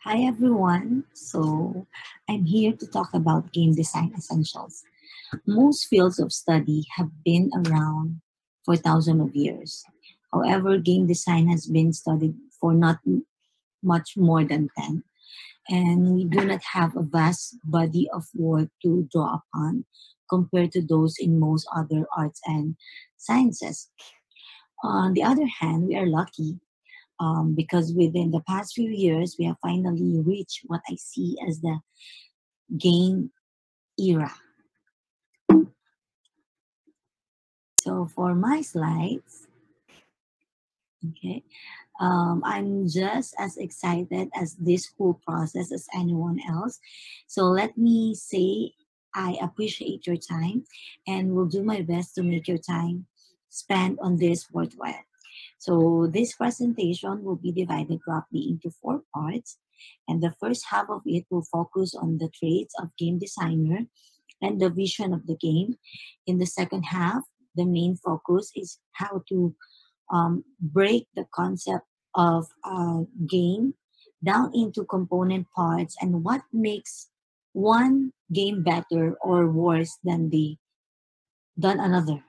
Hi everyone. I'm here to talk about game design essentials. Most fields of study have been around for thousands of years. However, game design has been studied for not much more than 10, and we do not have a vast body of work to draw upon compared to those in most other arts and sciences. On the other hand, we are lucky because within the past few years, we have finally reached what I see as the game era. So for my slides, okay, I'm just as excited as this whole process as anyone else. So let me say I appreciate your time and will do my best to make your time spent on this worthwhile. So this presentation will be divided roughly into four parts, and the first half of it will focus on the traits of game designer and the vision of the game. In the second half, the main focus is how to break the concept of a game down into component parts and what makes one game better or worse than another.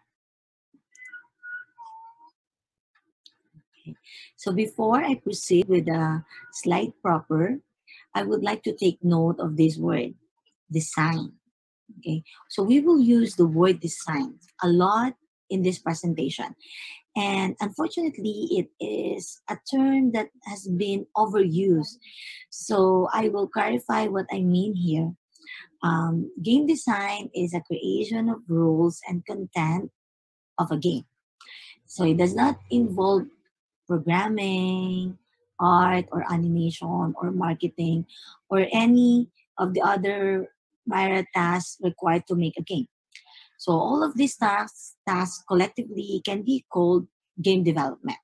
Okay. So before I proceed with the slide proper, I would like to take note of this word, design. Okay. So we will use the word design a lot in this presentation. And unfortunately, it is a term that has been overused. So I will clarify what I mean here. Game design is a creation of rules and content of a game. So it does not involve programming, art, or animation, or marketing, or any of the other myriad tasks required to make a game. So all of these tasks collectively can be called game development.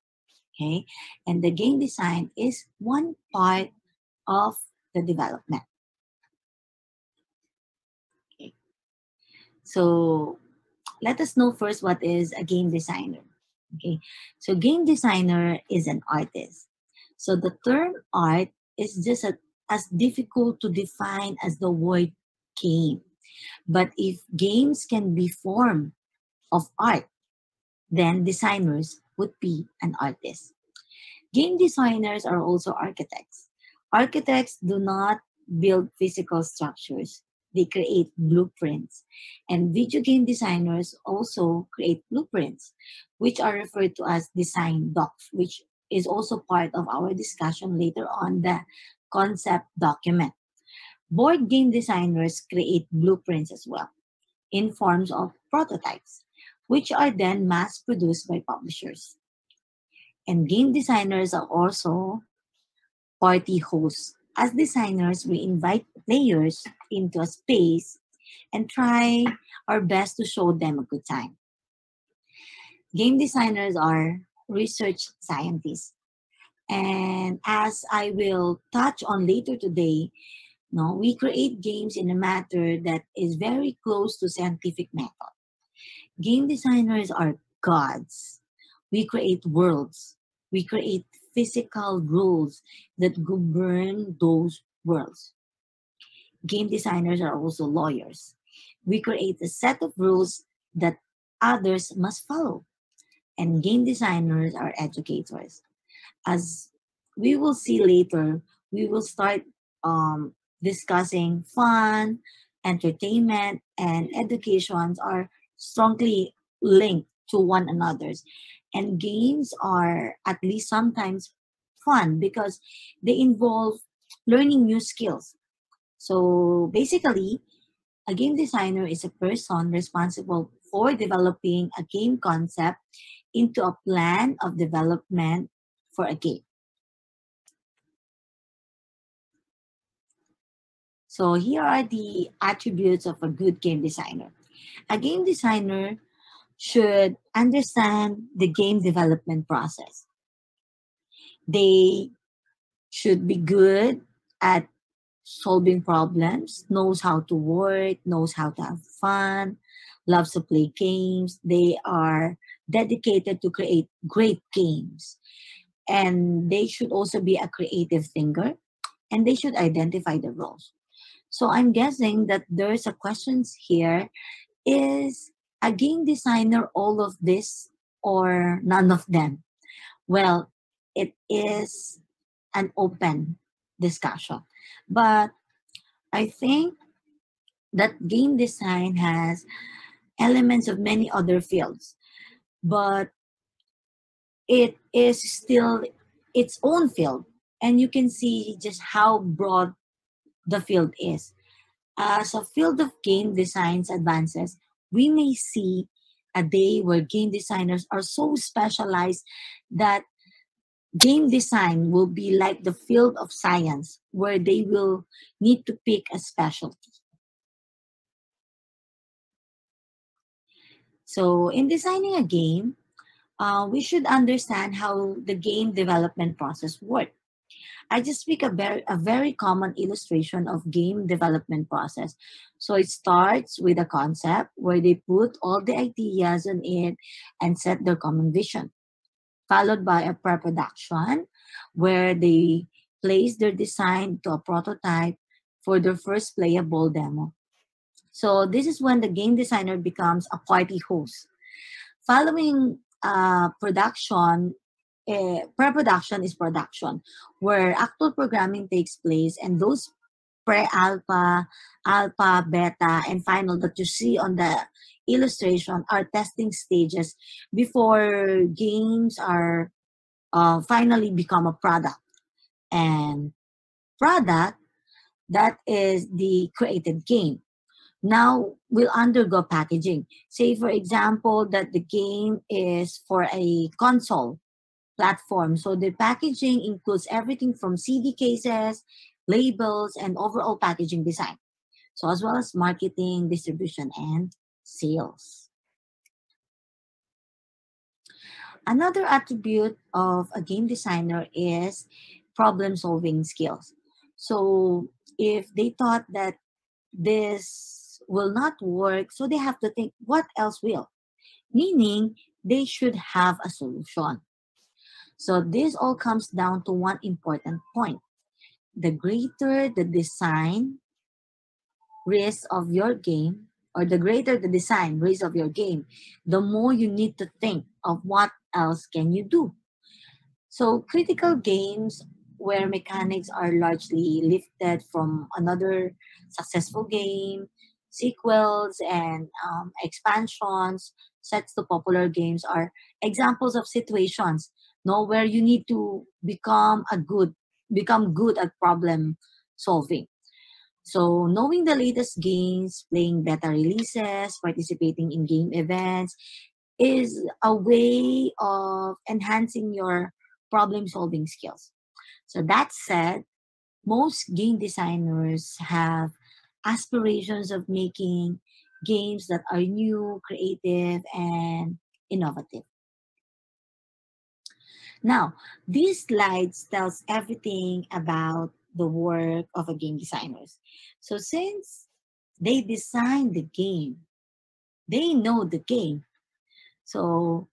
Okay, and the game design is one part of the development. Okay, so let us know first what is a game designer. Okay, so game designer is an artist. So the term art is just as difficult to define as the word game. But if games can be form of art, then designers would be an artist. Game designers are also architects. Architects do not build physical structures, they create blueprints. And video game designers also create blueprints, which are referred to as design docs, which is also part of our discussion later on the concept document. Board game designers create blueprints as well in forms of prototypes, which are then mass produced by publishers. And game designers are also party hosts. As designers, we invite players into a space and try our best to show them a good time. Game designers are research scientists. And as I will touch on later today, no, we create games in a matter that is very close to scientific method. Game designers are gods. We create worlds. We create physical rules that govern those worlds. Game designers are also lawyers. We create a set of rules that others must follow. And game designers are educators. As we will see later, we will start discussing fun, entertainment, and educations are strongly linked to one another's. And games are at least sometimes fun because they involve learning new skills. So basically, a game designer is a person responsible for developing a game concept into a plan of development for a game. So here are the attributes of a good game designer. A game designer should understand the game development process. They should be good at solving problems, knows how to work, knows how to have fun, loves to play games. They are dedicated to create great games. And they should also be a creative thinker. and they should identify the roles. So I'm guessing that there's a questions here. Is a game designer all of this or none of them? Well, it is an open discussion. But I think that game design has elements of many other fields, but it is still its own field. And you can see just how broad the field is. As a field of game designs advances, we may see a day where game designers are so specialized that game design will be like the field of science where they will need to pick a specialty. So, in designing a game, we should understand how the game development process works. I just pick a very common illustration of game development process. So it starts with a concept where they put all the ideas on it and set their common vision, followed by a pre-production where they place their design to a prototype for their first playable demo. So this is when the game designer becomes a party host. Following production, pre-production is production, where actual programming takes place, and those pre-alpha, alpha, beta, and final that you see on the illustration are testing stages before games are finally become a product. And product, that is the created game. Now will undergo packaging. Say, for example, that the game is for a console platform. So the packaging includes everything from CD cases, labels, and overall packaging design. So as well as marketing, distribution, and sales. Another attribute of a game designer is problem solving skills. So if they thought that this will not work, so they have to think what else will, meaning they should have a solution. So this all comes down to one important point. The greater the design risk of your game, or the greater the design risk of your game, the more you need to think of what else can you do. So critical games where mechanics are largely lifted from another successful game, sequels and expansions, sets to popular games are examples of situations no where you need to become good at problem solving. So knowing the latest games, playing beta releases, participating in game events is a way of enhancing your problem solving skills. So that said, most game designers have aspirations of making games that are new, creative, and innovative. Now, these slides tells everything about the work of a game designers. So since they design the game, they know the game. So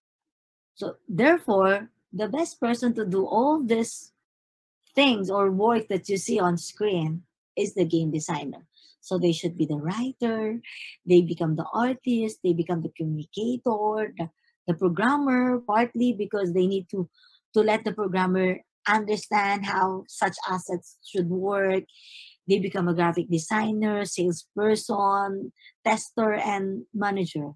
therefore, the best person to do all these things or work that you see on screen is the game designer. So they should be the writer, they become the artist, they become the communicator, the programmer, partly because they need to let the programmer understand how such assets should work. They become a graphic designer, salesperson, tester, and manager.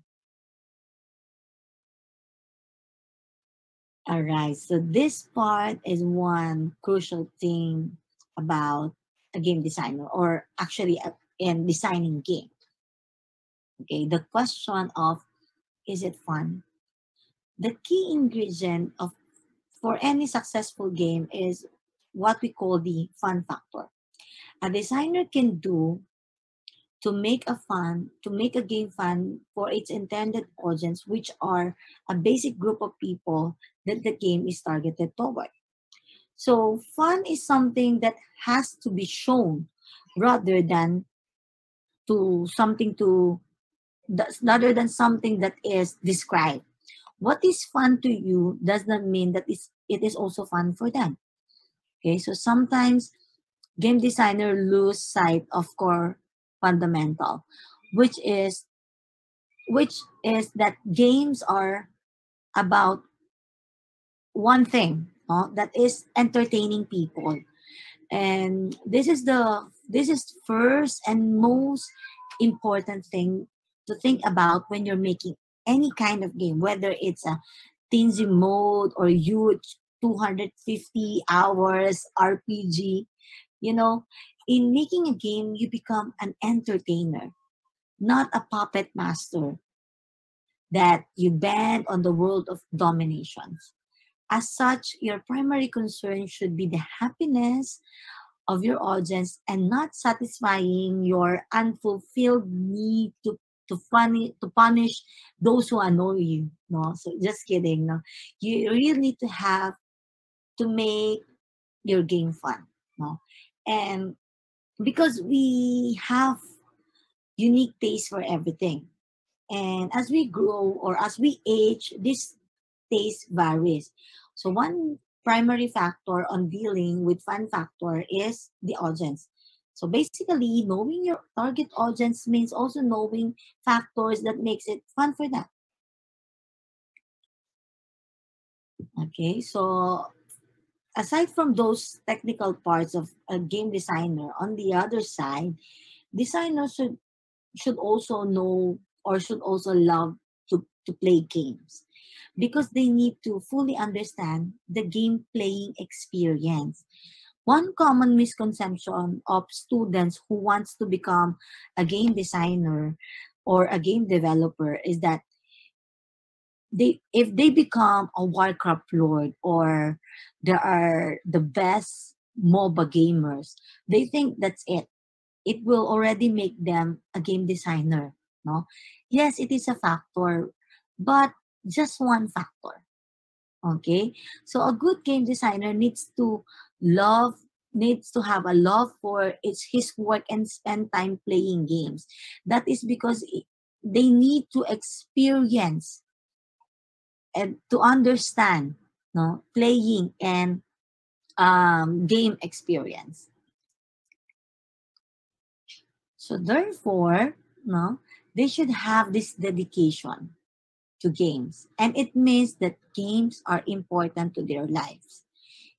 All right. So this part is one crucial thing about a game designer, or actually in designing game. Okay. The question of, is it fun? The key ingredient of for any successful game is what we call the fun factor. A designer can do to make a game fun for its intended audience, which are a basic group of people that the game is targeted toward. So fun is something that has to be shown rather than to something to rather than something that is described. What is fun to you does not mean that it is also fun for them. Okay, so sometimes game designer lose sight of core fundamental, which is which is that games are about one thing, no? That is entertaining people. And this is first and most important thing to think about when you're making any kind of game, whether it's a teensy mode or huge 250 hours RPG. You know, in making a game, you become an entertainer, not a puppet master that you bend on the world of dominations. As such, your primary concern should be the happiness of your audience and not satisfying your unfulfilled need to punish those who annoy you. No, so just kidding. No, you really need to have to make your game fun. No, and because we have unique taste for everything. And as we grow or as we age, this taste varies. So one primary factor on dealing with fun factor is the audience. So basically, knowing your target audience means also knowing factors that makes it fun for them. Okay, so aside from those technical parts of a game designer, on the other side, designers should also know or should also love to play games because they need to fully understand the game playing experience. One common misconception of students who wants to become a game designer or a game developer is that they if they become a Warcraft lord or they are the best MOBA gamers, they think that's it. It will already make them a game designer. No, yes, it is a factor, but just one factor. Okay, so a good game designer love needs to have a love for his work and spend time playing games. That is because they need to experience and to understand, no, playing and game experience. So therefore, no, they should have this dedication to games. And it means that games are important to their lives.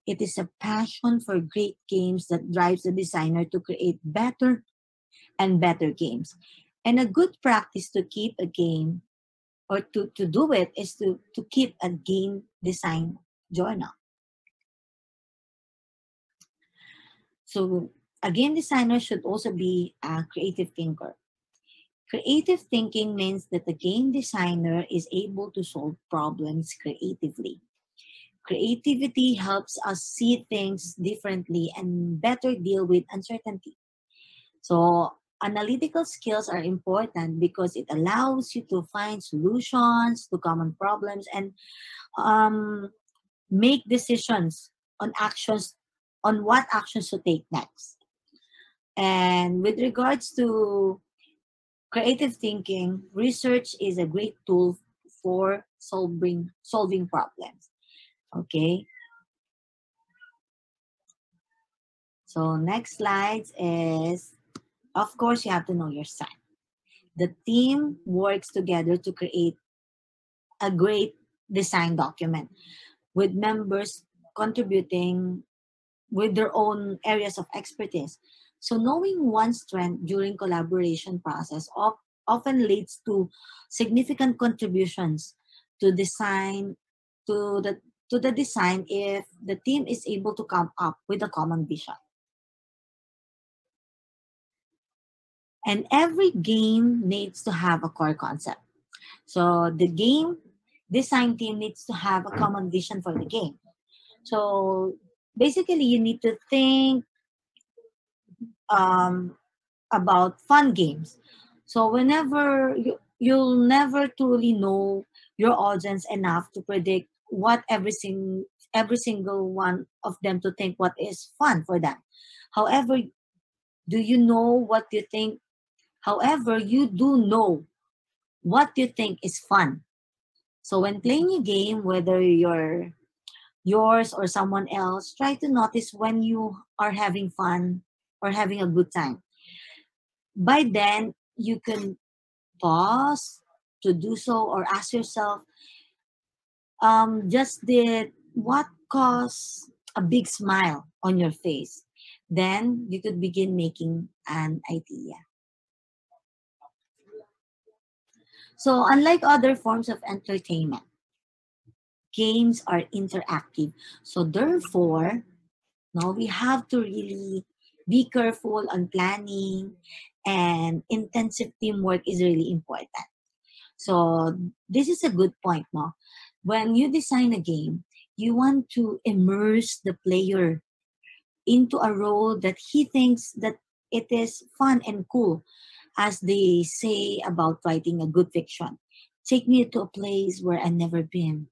It is a passion for great games that drives the designer to create better and better games. And a good practice to keep a game or to do it is to keep a game design journal. So a game designer should also be a creative thinker. Creative thinking means that the game designer is able to solve problems creatively. Creativity helps us see things differently and better deal with uncertainty. So, analytical skills are important because it allows you to find solutions to common problems and um, make decisions on actions, on what actions to take next. And with regards to creative thinking, research is a great tool for solving problems. Okay, so next slides is, of course, you have to know your sign. The team works together to create a great design document with members contributing with their own areas of expertise. So knowing one's strength during collaboration process often leads to significant contributions to design to the to the design if the team is able to come up with a common vision. And every game needs to have a core concept. So the game design team needs to have a common vision for the game. So basically, you need to think um, about fun games. So whenever you'll never truly know your audience enough to predict what every single one of them to think what is fun for them. However, do you know what you think? However, you do know what you think is fun. So when playing a game, whether you're yours or someone else, try to notice when you are having fun or having a good time. By then, you can pause to do so or ask yourself, just did what caused a big smile on your face? Then you could begin making an idea. So, unlike other forms of entertainment, games are interactive. So, therefore, no, we have to really be careful on planning, and intensive teamwork is really important. So, this is a good point, no? When you design a game, you want to immerse the player into a role that he thinks that it is fun and cool, as they say about writing a good fiction. Take me to a place where I've never been,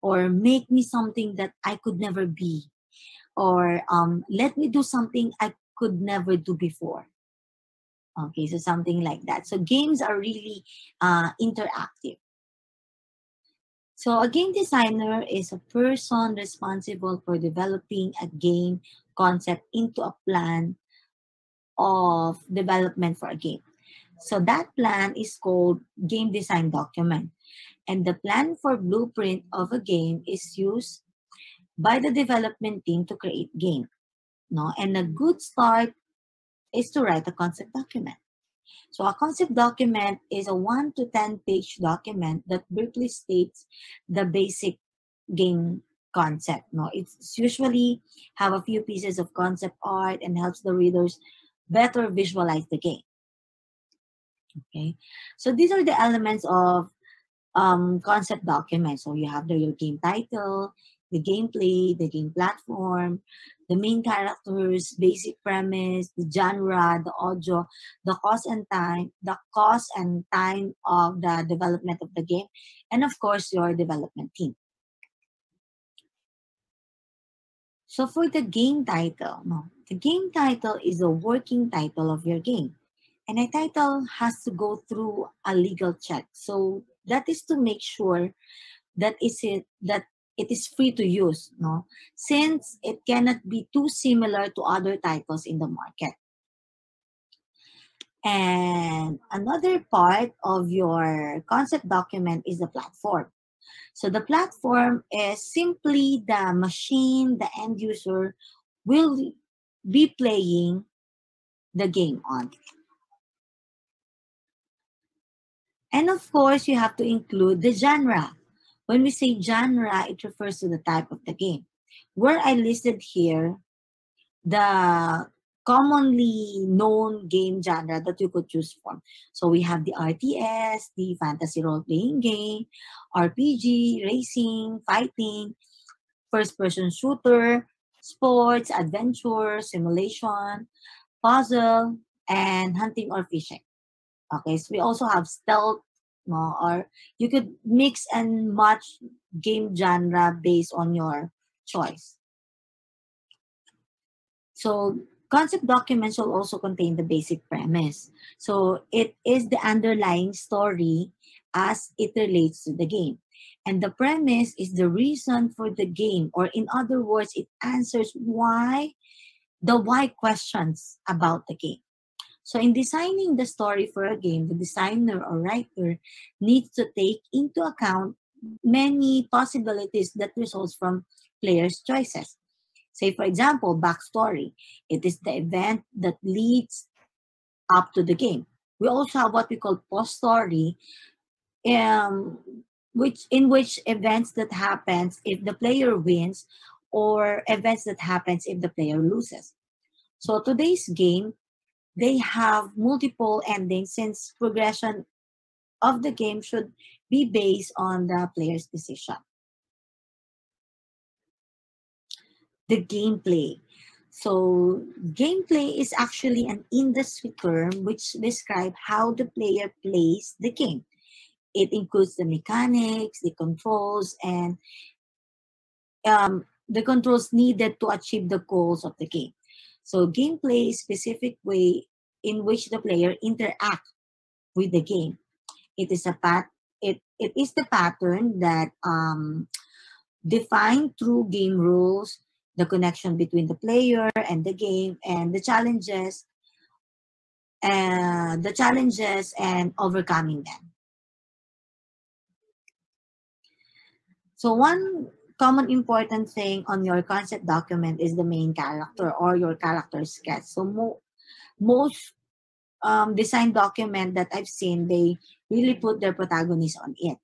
or make me something that I could never be, or let me do something I could never do before. Okay, so something like that. So games are really interactive. So a game designer is a person responsible for developing a game concept into a plan of development for a game. So that plan is called game design document. And the plan for blueprint of a game is used by the development team to create game. No? And a good start is to write a concept document. So a concept document is a 1 to 10 page document that briefly states the basic game concept. No, it's usually have a few pieces of concept art and helps the readers better visualize the game. Okay, so these are the elements of concept document. So you have your game title, the gameplay, the game platform, the main characters, basic premise, the genre, the audio, the cost and time of the development of the game, and of course your development team. So for the game title, no, the game title is a working title of your game. And a title has to go through a legal check. So that is to make sure that it is free to use, no? Since it cannot be too similar to other titles in the market. And another part of your concept document is the platform. So the platform is simply the machine the end user will be playing the game on. And of course, you have to include the genre. When we say genre, it refers to the type of the game. Where I listed here the commonly known game genre that you could choose from. So we have the RTS, the fantasy role-playing game, RPG, racing, fighting, first-person shooter, sports, adventure, simulation, puzzle, and hunting or fishing. Okay, so we also have stealth, no, or you could mix and match game genre based on your choice. So concept documents will also contain the basic premise. So it is the underlying story as it relates to the game. And the premise is the reason for the game, or in other words, it answers why questions about the game. So in designing the story for a game, the designer or writer needs to take into account many possibilities that results from players' choices. Say, for example, backstory. It is the event that leads up to the game. We also have what we call post story, um, which events that happens if the player wins, or events that happens if the player loses. So today's game, they have multiple endings since progression of the game should be based on the player's decision. The gameplay. So, gameplay is actually an industry term which describes how the player plays the game. It includes the mechanics, the controls, and the controls needed to achieve the goals of the game. So, gameplay is specific way in which the player interact with the game. It is a it is the pattern that defined through game rules, the connection between the player and the game, and the challenges and overcoming them. So one common important thing on your concept document is the main character or your character sketch. So most design document that I've seen, they really put their protagonist on it.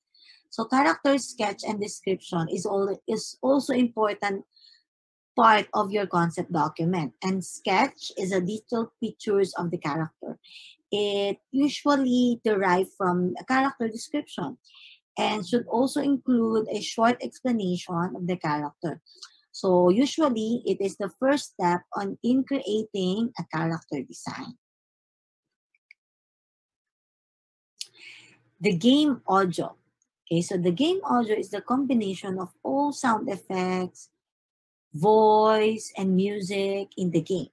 So character sketch and description is also important part of your concept document. And sketch is a detailed pictures of the character. It usually derived from a character description and should also include a short explanation of the character. So usually it is the first step in creating a character design. The game audio. Okay, so the game audio is the combination of all sound effects, voice, and music in the game.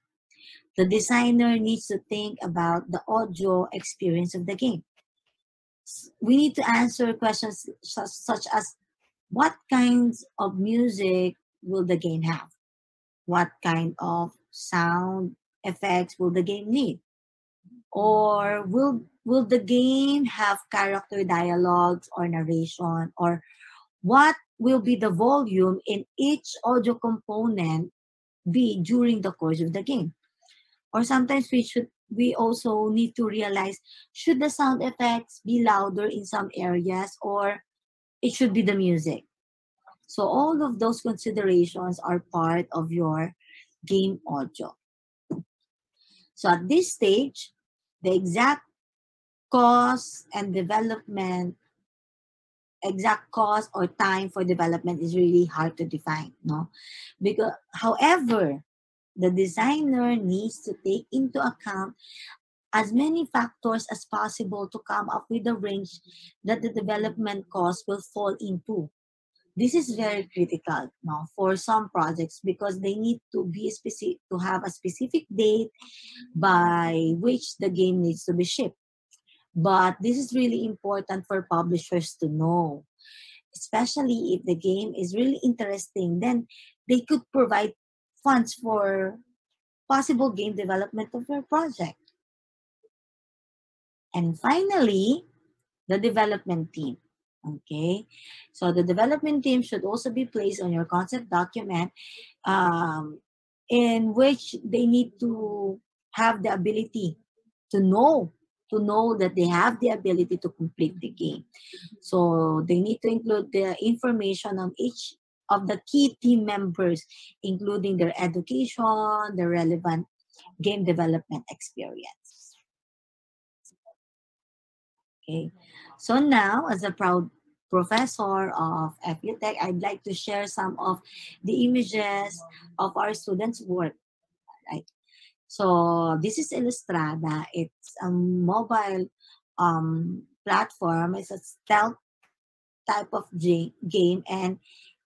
The designer needs to think about the audio experience of the game. We need to answer questions such as what kinds of music will the game have? What kind of sound effects will the game need? Or will the game have character dialogues or narration? Or what will be the volume in each audio component be during the course of the game? Or sometimes we also need to realize, should the sound effects be louder in some areas, or it should be the music? So all of those considerations are part of your game audio. So at this stage, the exact cost or time for development is really hard to define, no? Because, however, the designer needs to take into account as many factors as possible to come up with a range that the development cost will fall into. This is very critical, no, for some projects, because they need to be to have a specific date by which the game needs to be shipped. But this is really important for publishers to know, especially if the game is really interesting. Then they could provide funds for possible game development of your project. And finally, the development team. Okay, so the development team should also be placed on your concept document, in which they need to have the ability to know that they have the ability to complete the game. So they need to include the information on each of the key team members, including their education, the relevant game development experience. Okay. So now, as a proud professor of FUTech, I'd like to share some of the images of our students' work. Right. So this is Illustrada. It's a mobile platform. It's a stealth type of game, and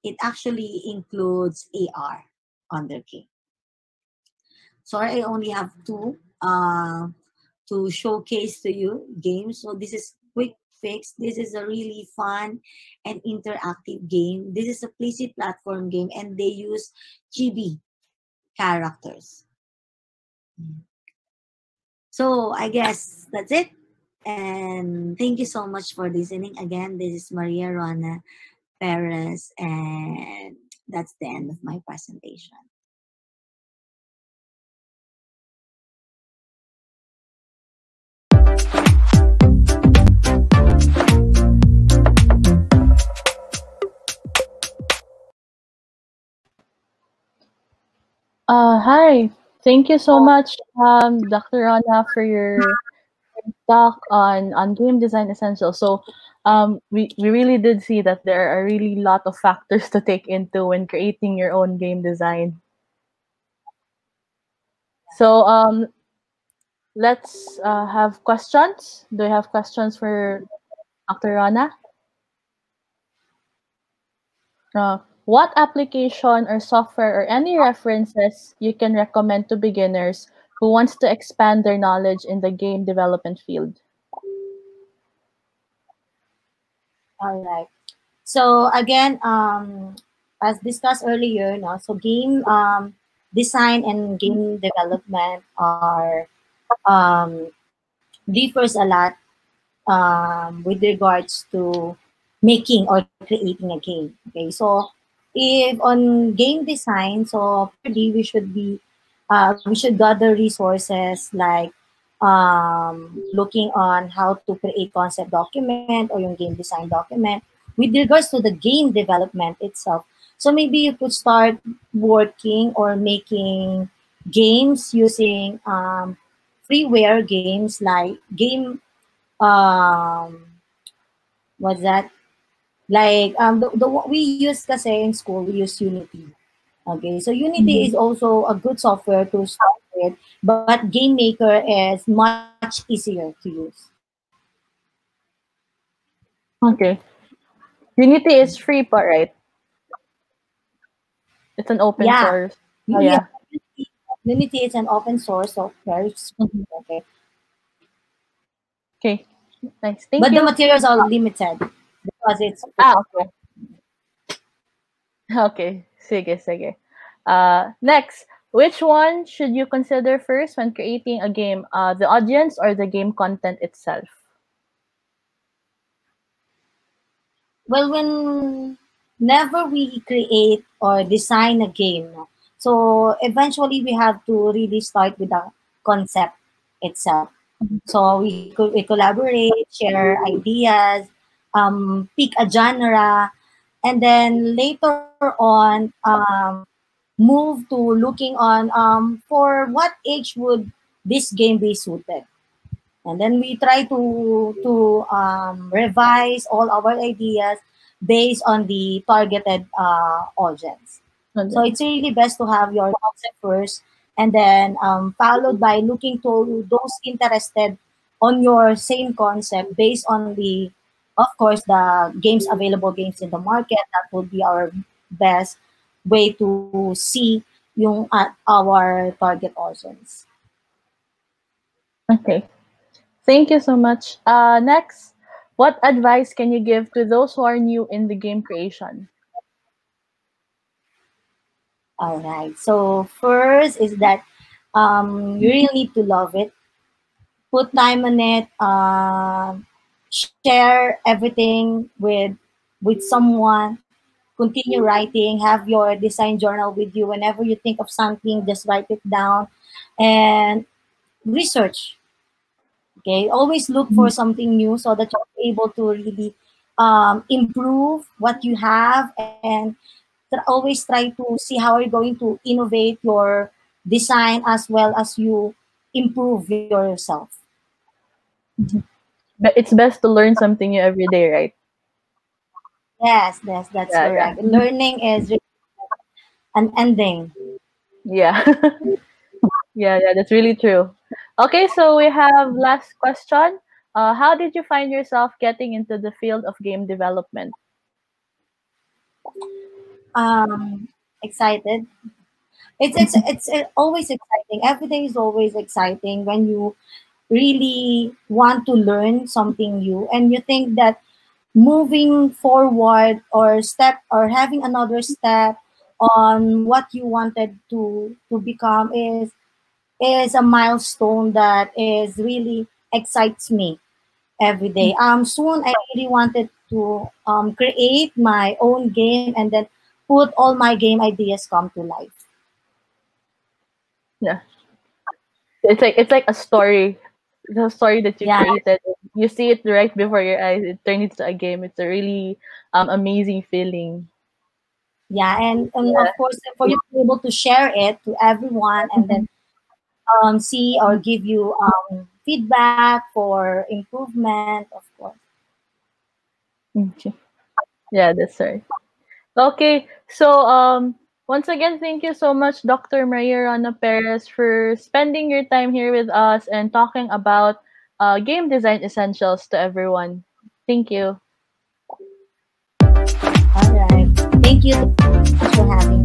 it actually includes AR on their game. Sorry, I only have two to showcase to you games. So this is Quick Fix. This is a really fun and interactive game. This is a PC platform game, and they use GB characters. So I guess that's it. And thank you so much for listening. Again, this is Maria Rona Perez, and that's the end of my presentation. Hi. Thank you so much, Dr. Rana, for your talk on game design essentials. So, we really did see that there are really lot of factors to take into when creating your own game design. So, let's have questions. Do you have questions for Dr. Rana? What application or software or any references you can recommend to beginners who wants to expand their knowledge in the game development field? All right. So again, as discussed earlier, no, so game design and game development are differs a lot with regards to making or creating a game. Okay, so if on game design, so probably we should gather resources like looking on how to create concept document or yung game design document with regards to the game development itself. So maybe you could start working or making games using freeware games like game what's that? Like the what we use kasi in school, we use Unity. Okay, so Unity is also a good software to start with, but Game Maker is much easier to use. Okay. Unity is free pa, right? It's an open Yeah, source. Oh, yeah. yeah. Unity is an open source software. It's Mhm. okay, Okay. Nice. Thank but the you. materials are limited because it's Okay. Okay. Sige, sige. Next, which one should you consider first when creating a game? The audience or the game content itself? well, whenever we create or design a game, no, so eventually we have to really start with the concept itself. So we collaborate, share ideas, pick a genre, and then later on move to looking on for what age would this game be suited. And then we try to revise all our ideas based on the targeted audience. So Okay. it's really best to have your concept first, and then followed by looking to those interested on your same concept based on the, of course, the games available games in the market. That would be our best way to see yung our target audience. Okay. Thank you so much. Next, what advice can you give to those who are new in the game creation? All right. So first is that you really need to love it. Put time on it. Share everything with someone. Continue writing. Have your design journal with you. Whenever you think of something, just write it down, and research. Okay. Always look for something new so that you're able to really improve what you have, and always try to see how you're going to innovate your design as well as you improve yourself. But it's best to learn something new every day, right? Yes, that's Yeah, yeah. correct. Learning is really an ending. Yeah. Yeah, yeah, that's really true. Okay, so we have last question. How did you find yourself getting into the field of game development? Excited. It's always exciting. Every day is always exciting when you really want to learn something new and you think that moving forward or step or having another step on what you wanted to become is a milestone that is really excites me every day. Soon I really wanted to create my own game and then put all my game ideas come to life. Yeah. It's like a story. The story that you Yeah, created. You see it right before your eyes. It turns into a game. It's a really amazing feeling. yeah, and of Yeah. course for you to be able to share it to everyone and then see or give you feedback for improvement, of course. Okay. Yeah, that's right. Okay, so once again, thank you so much, Dr. Maria Rana Perez, for spending your time here with us and talking about game design essentials to everyone. Thank you. All right. Thank you so much for having me.